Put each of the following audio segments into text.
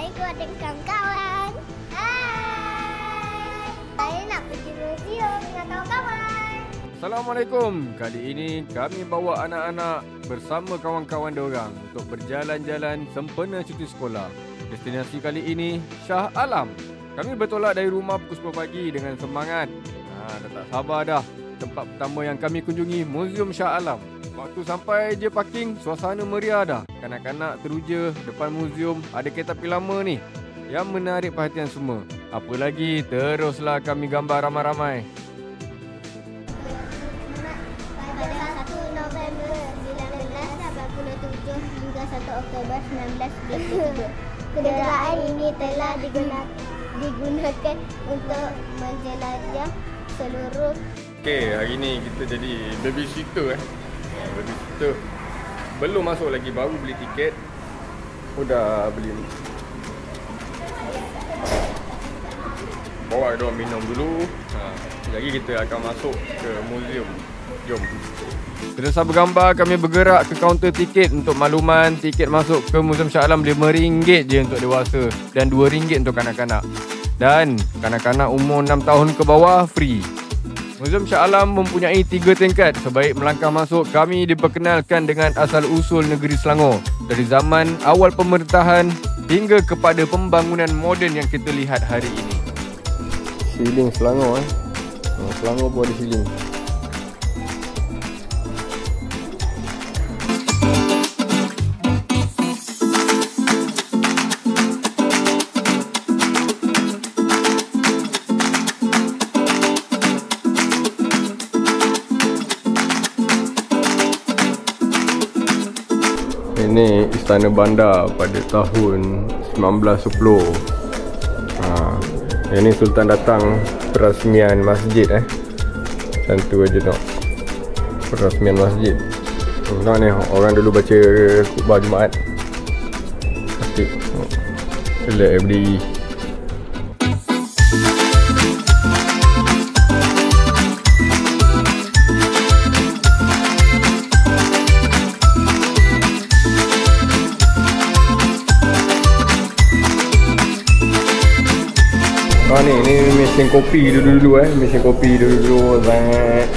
Assalamualaikum adik kawan-kawan. Hai. Saya nak pergi museum dengan kawan-kawan. Assalamualaikum. Kali ini kami bawa anak-anak bersama kawan-kawan diorang untuk berjalan-jalan sempena cuti sekolah. Destinasi kali ini Shah Alam. Kami bertolak dari rumah pukul 10 pagi dengan semangat. Dah tak sabar dah. Tempat pertama yang kami kunjungi Museum Shah Alam. Waktu sampai je parking, suasana meriah dah. Kanak-kanak teruja depan museum ada kereta api lama ni yang menarik perhatian semua. Apa lagi, teruslah kami gambar ramai-ramai. Pada 1 November 1987 hingga 1 Oktober 1993, kenderaan ini telah digunakan untuk menjelajah seluruh. Okey, hari ni kita jadi babysitter babysitter. Belum masuk lagi, baru beli tiket. Udah beli. Bawa dia minum dulu. Lagi kita akan masuk ke museum. Jom. Selesai bergambar, kami bergerak ke kaunter tiket untuk makluman. Tiket masuk ke Museum Shah Alam RM5 je untuk dewasa dan RM2 untuk kanak-kanak. Dan kanak-kanak umur 6 tahun ke bawah free. Museum Shah Alam mempunyai 3 tingkat. Sebaik melangkah masuk, kami diperkenalkan dengan asal-usul negeri Selangor dari zaman awal pemerintahan hingga kepada pembangunan moden yang kita lihat hari ini. Siling Selangor Selangor pun ada siling. Ini Istana Bandar pada tahun 1910. Ini Sultan datang perasmian masjid Macam tu aja tengok. Perasmian masjid. Tengok ni orang dulu baca khutbah Jumaat. Asik. Select berdiri. Ni mesin kopi dulu-dulu mesin kopi dulu-dulu sangat.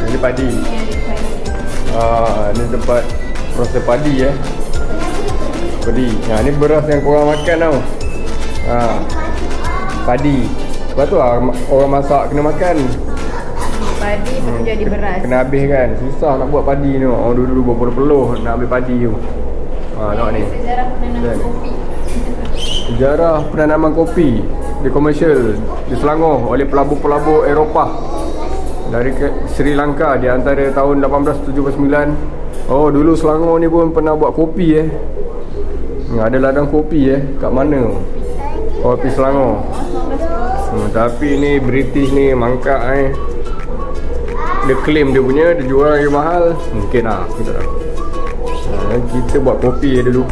Ini padi. Ni tempat proses padi Padi. Ni beras yang korang makan tau. Padi. Sebab tu orang masak kena makan. Padi betul jadi beras. Kena habis kan. Susah nak buat padi tu. Orang dulu berpeluh nak ambil padi tu. Tengok ni. Sejarah penanaman kopi. Sejarah penanaman kopi di komersial di Selangor oleh pelabur-pelabur Eropah dari Sri Lanka di antara tahun 1879. Oh, dulu Selangor ni pun pernah buat kopi Ada ladang kopi kat mana? Kopi Selangor. Tapi ni British ni mangkak Dia claim dia punya, dia jual lagi mahal. Mungkin lah, kita buat kopi dulu.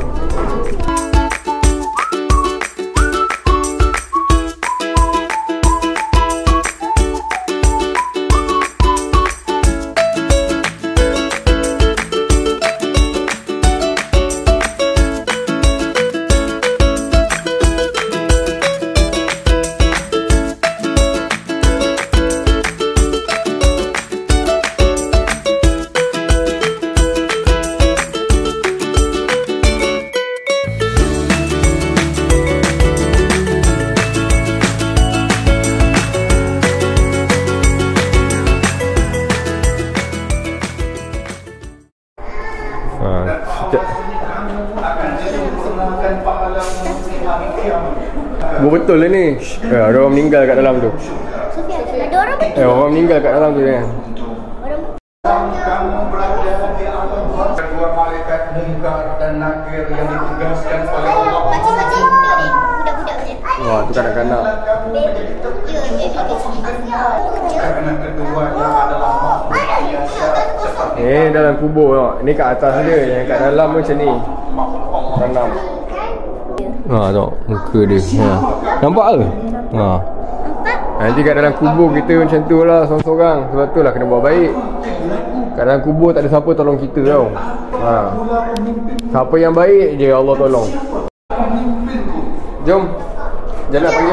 Betul lah ni. Ada orang meninggal kat dalam tu. Ada orang betul? Orang meninggal kat dalam tu Orang kamu berada di atas kedua malaikat mungkar dan nakir yang ditugaskan oleh Allah. Pakcik-pakcik duduk ni. Budak-budak macam. Wah, tu kanak-kanak. Karena keduanya adalah makhluk biasa seperti Dalam kubur tengok. Ni kat atas dia, yang kat dalam macam ni. Tanam. Tengok muka dia. Nampak ke? Nanti kat dalam kubur kita macam tu lah, seorang-seorang. Sebab tu lah kena buat baik. Kat dalam kubur tak ada siapa tolong kita tau. Siapa yang baik je Allah tolong. Jom. Jalan pergi.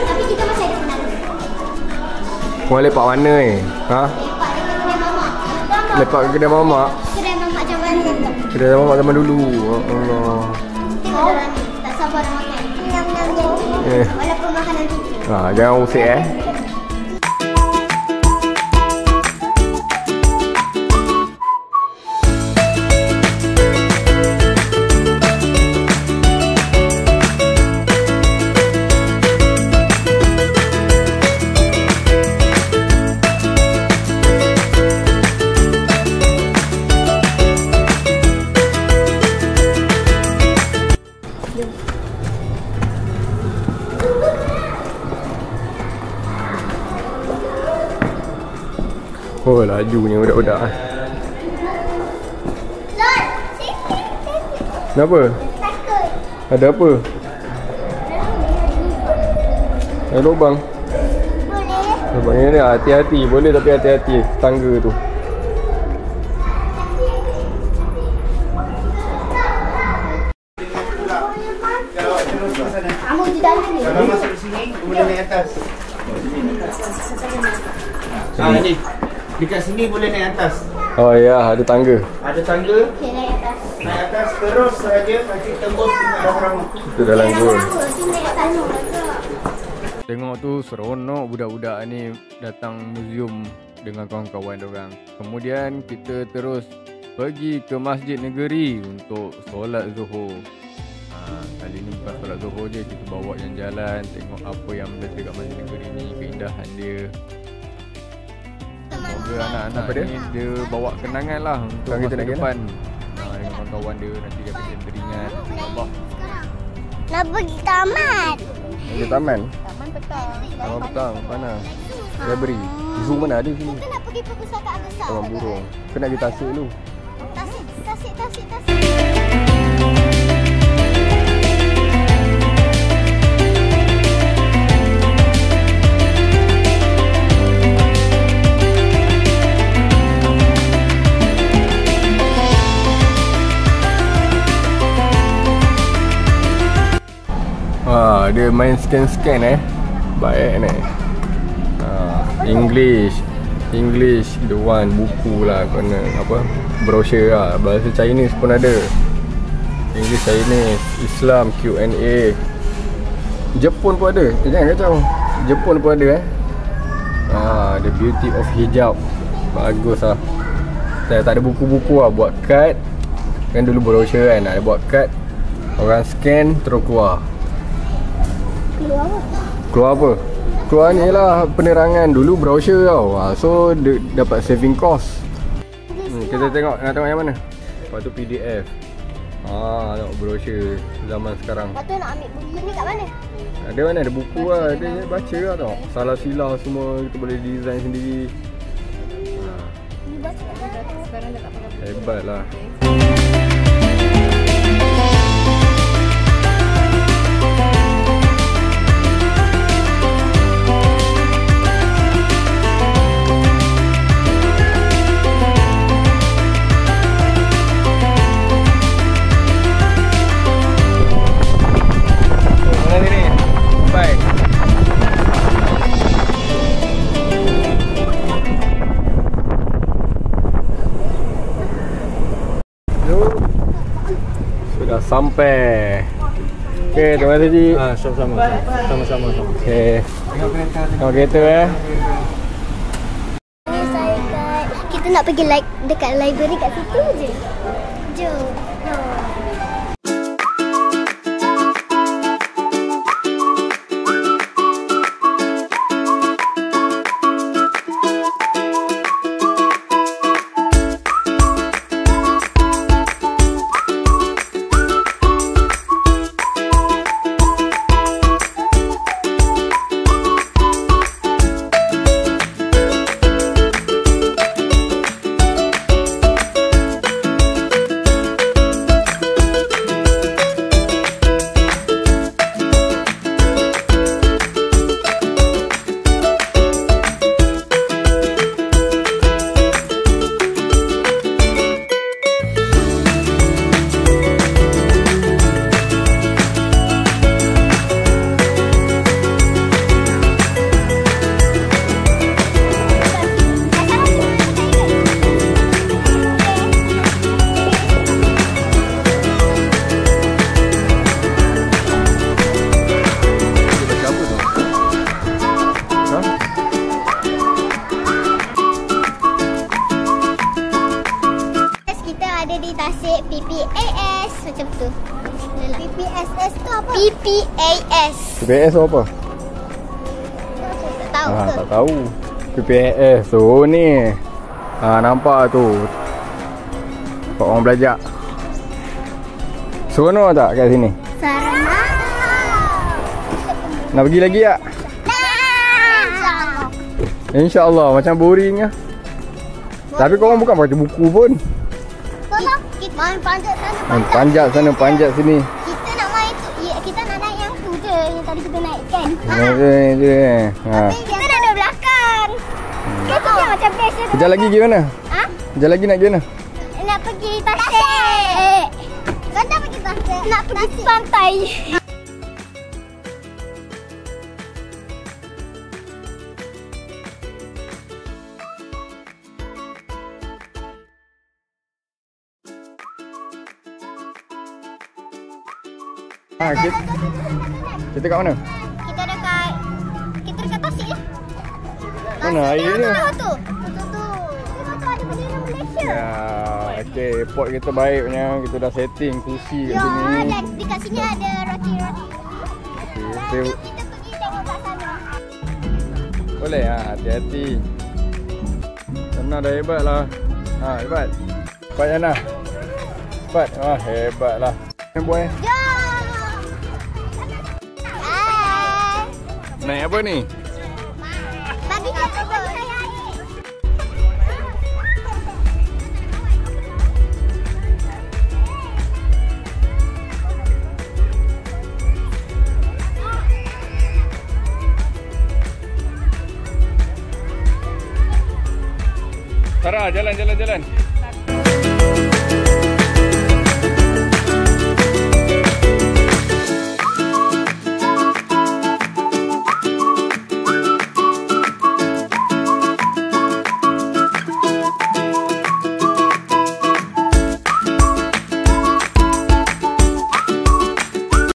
Tapi kita masih ada senang. Kau lepak mana ni? Ha? Lepak ke kedai mamak? Kedai mamak zaman dulu. Kedai mamak zaman dulu. Allah. Tengok orang ni, tak sabar nak makan. Nyam-nyam. Walaupun makanan tinggi. Jangan usik Oh lajunya budak-budak. Lord, sini. Kenapa? Takut. Ada apa? Ada lubang. Boleh. Lubang ni hati-hati. Boleh tapi hati-hati tangga tu. Kamu di dalam ni. Kalau masuk sini, boleh naik atas. Ni. Dekat sini boleh naik atas. Oh ya, ada tangga. Ada tangga, Okay, naik atas. naik atas terus saja nanti tembus dengan orang. Itu dalam gua. Naik atas. Tengok tu seronok budak-budak ni datang muzium dengan kawan-kawan diorang. Kemudian kita terus pergi ke Masjid Negeri untuk solat Zuhur. Kali ni bukan solat Zuhur je, kita bawa jalan-jalan, tengok apa yang ada dekat Masjid Negeri ni, keindahan dia. Semoga anak-anak ni dia bawa kenangan lah untuk masa depan. Dengan kawan-kawan dia, nanti dia bisa teringat. InsyaAllah. Nak pergi taman. Pergi taman? Taman petang. Taman petang, mana? Library. Zoo mana ada sini? Kita nak pergi perpustakaan besar. Taman burung. Kena pergi Tasik dulu. Tasik. Dia main scan baik ni. English the one, buku lah, kena apa, brochure lah, bahasa Chinese pun ada. English, Chinese, Islam, Q&A. Jepun pun ada. Jangan kacau. Jepun pun ada The Beauty of Hijab. Bagus lah. Saya tak ada buku-buku lah, buat kad. Kan dulu brochure kan, ada buat kad, orang scan terus keluar. Keluar apa? Keluar ni lah penerangan. Dulu brochure tau. So dapat saving cost. Kita tengok, nak tengok yang mana? Lepas tu PDF. Tengok brochure zaman sekarang. Lepas tu nak ambil buku ni kat mana? Ada mana? Ada buku lah. Ada baca lah tau. Salah silah semua kita boleh design sendiri. Sekarang dah tak pakai. Hebat lah. Sudah sampai. Okey, terima kasih Ji. Sama-sama. Okey. Tengok kereta Kita nak pergi dekat library kat situ je. Jom. PPAS. PPAS tu apa? Tak tahu ke? Tak tahu. PPAS tu ni. Nampak tu. Nampak orang belajar. Seronok tak kat sini? Sarana. Nak pergi lagi tak? InsyaAllah. Macam boring lah. Tapi korang bukan baca buku pun. Kita main panjat sana, Panjat sana, panjat sini. Kita nak main tu, kita nak naik yang tu je, yang tadi kita naikkan. Kita dah ada belakang. Kita tu macam best je. Kejap lagi pergi mana? Kejap lagi nak pergi mana? Nak pergi tasik. Kau nak pergi tasik? Nak pergi pantai. Kita kat mana? Kita dekat tasik je. Mana air ni? Tu. Tengok tu ada bendera Malaysia. Ya, okey, airport kita baik punya. Kita dah setting kursi kat sini. Dan dekat sini ada roti-roti. Okey, Jom kita pergi tengok kat sana. boleh hati-hati. Sana dah hebat lah. Hebat. Cepat Yana. Cepat. Hebat lah. Yang buat Jom. naik apa ni? Bagi saya air. Sarah, jalan.